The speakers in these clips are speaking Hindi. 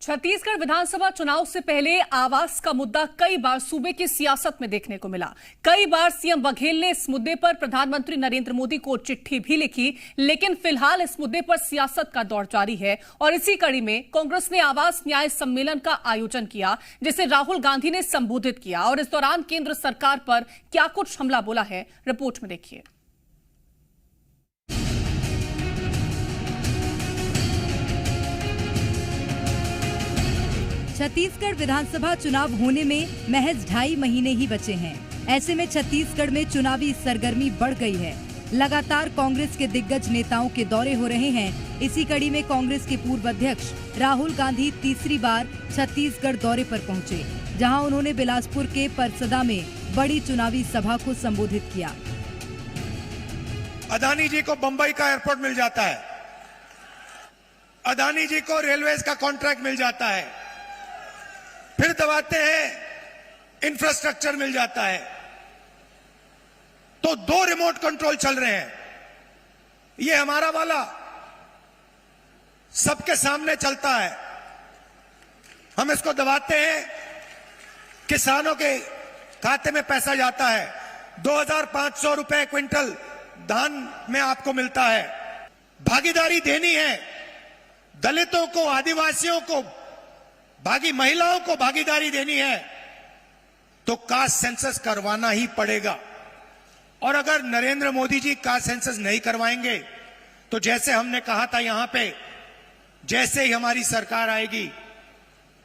छत्तीसगढ़ विधानसभा चुनाव से पहले आवास का मुद्दा कई बार सूबे की सियासत में देखने को मिला। कई बार सीएम बघेल ने इस मुद्दे पर प्रधानमंत्री नरेंद्र मोदी को चिट्ठी भी लिखी, लेकिन फिलहाल इस मुद्दे पर सियासत का दौर जारी है और इसी कड़ी में कांग्रेस ने आवास न्याय सम्मेलन का आयोजन किया, जिसे राहुल गांधी ने संबोधित किया और इस दौरान केंद्र सरकार पर क्या कुछ हमला बोला है, रिपोर्ट में देखिए। छत्तीसगढ़ विधानसभा चुनाव होने में महज 2.5 महीने ही बचे हैं। ऐसे में छत्तीसगढ़ में चुनावी सरगर्मी बढ़ गई है। लगातार कांग्रेस के दिग्गज नेताओं के दौरे हो रहे हैं। इसी कड़ी में कांग्रेस के पूर्व अध्यक्ष राहुल गांधी तीसरी बार छत्तीसगढ़ दौरे पर पहुंचे, जहां उन्होंने बिलासपुर के परसदा में बड़ी चुनावी सभा को संबोधित किया। अदानी जी को बंबई का एयरपोर्ट मिल जाता है, अदानी जी को रेलवेज का कॉन्ट्रैक्ट मिल जाता है, फिर दबाते हैं इंफ्रास्ट्रक्चर मिल जाता है। तो 2 रिमोट कंट्रोल चल रहे हैं। ये हमारा वाला सबके सामने चलता है, हम इसको दबाते हैं, किसानों के खाते में पैसा जाता है। 2500 रुपए क्विंटल धान में आपको मिलता है। भागीदारी देनी है, दलितों को, आदिवासियों को, महिलाओं को भागीदारी देनी है तो कास्ट सेंसस करवाना ही पड़ेगा। और अगर नरेंद्र मोदी जी कास्ट सेंसस नहीं करवाएंगे तो जैसे हमने कहा था यहां पे, जैसे ही हमारी सरकार आएगी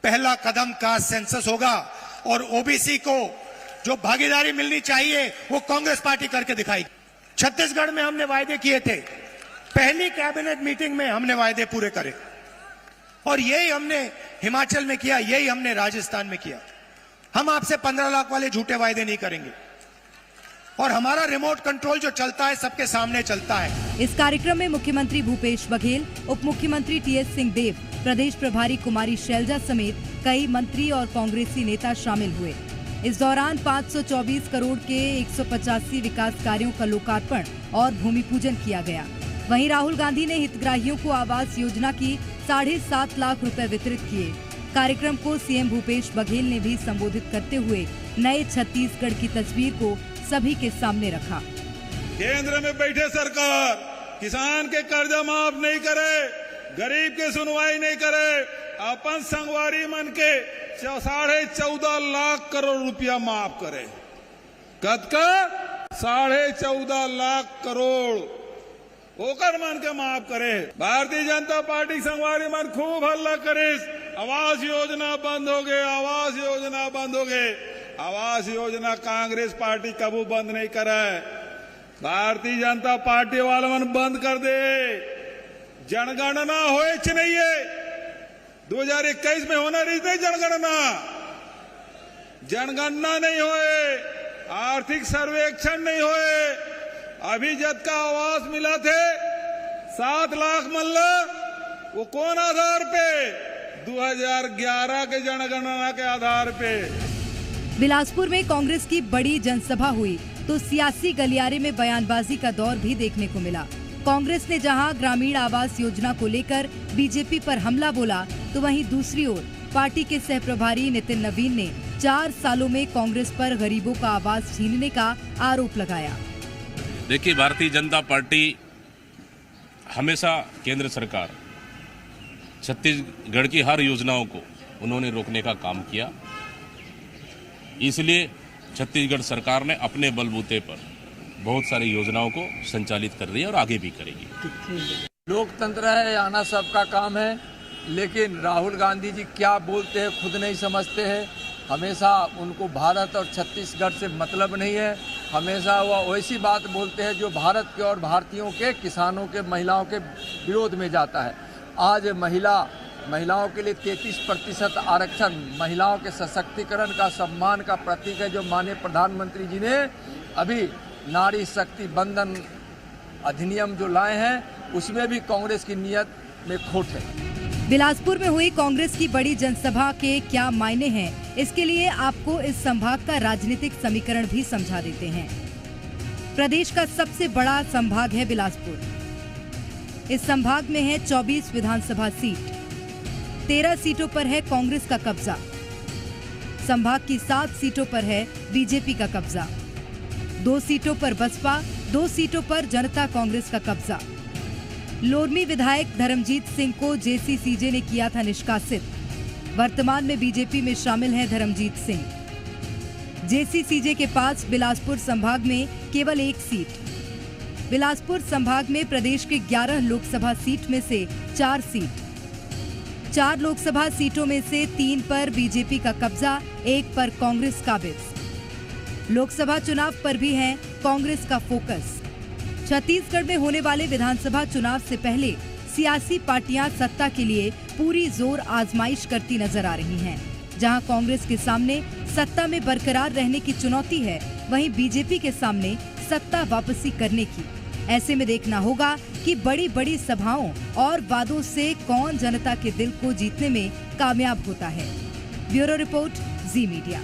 पहला कदम कास्ट सेंसस होगा और ओबीसी को जो भागीदारी मिलनी चाहिए वो कांग्रेस पार्टी करके दिखाएगी। छत्तीसगढ़ में हमने वायदे किए थे, पहली कैबिनेट मीटिंग में हमने वायदे पूरे करे और यही हमने हिमाचल में किया, यही हमने राजस्थान में किया। हम आपसे 15 लाख वाले झूठे वायदे नहीं करेंगे और हमारा रिमोट कंट्रोल जो चलता है सबके सामने चलता है। इस कार्यक्रम में मुख्यमंत्री भूपेश बघेल, उप मुख्यमंत्री टीएस सिंहदेव, प्रदेश प्रभारी कुमारी शैलजा समेत कई मंत्री और कांग्रेसी नेता शामिल हुए। इस दौरान 524 करोड़ के 185 विकास कार्यों का लोकार्पण और भूमि पूजन किया गया। वहीं राहुल गांधी ने हितग्राहियों को आवास योजना की 7.5 लाख रुपए वितरित किए। कार्यक्रम को सीएम भूपेश बघेल ने भी संबोधित करते हुए नए छत्तीसगढ़ की तस्वीर को सभी के सामने रखा। केंद्र में बैठे सरकार किसान के कर्जा माफ नहीं करे, गरीब के सुनवाई नहीं करे, अपन संगवारी मन के 14.5 लाख करोड़ रुपया माफ करे। कद का 14.5 लाख करोड़ ओकर मन के माफ करे। भारतीय जनता पार्टी संगवारी मन खूब हल्ला करे, आवास योजना बंद हो गए, आवास योजना बंद हो गए। आवास योजना कांग्रेस पार्टी कबू बंद नहीं करे, भारतीय जनता पार्टी वाले मन बंद कर दे। जनगणना होए नहीं है, 2021 में होना रही थी जनगणना, जनगणना नहीं होए, आर्थिक सर्वेक्षण नहीं होए। अभी जब का आवास मिला थे 7 लाख मल्ला, वो कौन आधार पे? 2011 के जनगणना के आधार पे। बिलासपुर में कांग्रेस की बड़ी जनसभा हुई तो सियासी गलियारे में बयानबाजी का दौर भी देखने को मिला। कांग्रेस ने जहां ग्रामीण आवास योजना को लेकर बीजेपी पर हमला बोला, तो वहीं दूसरी ओर पार्टी के सहप्रभारी नितिन नवीन ने 4 सालों में कांग्रेस पर गरीबों का आवास छीनने का आरोप लगाया। देखिए, भारतीय जनता पार्टी हमेशा केंद्र सरकार छत्तीसगढ़ की हर योजनाओं को उन्होंने रोकने का काम किया। इसलिए छत्तीसगढ़ सरकार ने अपने बलबूते पर बहुत सारी योजनाओं को संचालित कर रही है और आगे भी करेगी। लोकतंत्र है, आना सबका काम है, लेकिन राहुल गांधी जी क्या बोलते हैं खुद नहीं समझते हैं। हमेशा उनको भारत और छत्तीसगढ़ से मतलब नहीं है। हमेशा वह वैसी बात बोलते हैं जो भारत के और भारतीयों के, किसानों के, महिलाओं के विरोध में जाता है। आज महिलाओं के लिए 33% आरक्षण, महिलाओं के सशक्तिकरण का, सम्मान का प्रतीक है, जो माननीय प्रधानमंत्री जी ने अभी नारी शक्ति बंधन अधिनियम जो लाए हैं, उसमें भी कांग्रेस की नीयत में खोट है। बिलासपुर में हुई कांग्रेस की बड़ी जनसभा के क्या मायने हैं, इसके लिए आपको इस संभाग का राजनीतिक समीकरण भी समझा देते हैं। प्रदेश का सबसे बड़ा संभाग है बिलासपुर। इस संभाग में है 24 विधानसभा सीट। 13 सीटों पर है कांग्रेस का कब्जा। संभाग की 7 सीटों पर है बीजेपी का कब्जा। 2 सीटों पर बसपा, 2 सीटों पर जनता कांग्रेस का कब्जा। लोरमी विधायक धर्मजीत सिंह को जेसीसीजे ने किया था निष्कासित। वर्तमान में बीजेपी में शामिल है धर्मजीत सिंह। जेसीसीजे के पास बिलासपुर संभाग में केवल 1 सीट। बिलासपुर संभाग में प्रदेश के 11 लोकसभा सीट में से 4 सीट। 4 लोकसभा सीटों में से 3 पर बीजेपी का कब्जा, 1 पर कांग्रेस काबिज। लोकसभा चुनाव पर भी है कांग्रेस का फोकस। छत्तीसगढ़ में होने वाले विधानसभा चुनाव से पहले सियासी पार्टियां सत्ता के लिए पूरी जोर आजमाइश करती नजर आ रही हैं। जहां कांग्रेस के सामने सत्ता में बरकरार रहने की चुनौती है, वहीं बीजेपी के सामने सत्ता वापसी करने की। ऐसे में देखना होगा कि बड़ी बड़ी सभाओं और वादों से कौन जनता के दिल को जीतने में कामयाब होता है। ब्यूरो रिपोर्ट, जी मीडिया।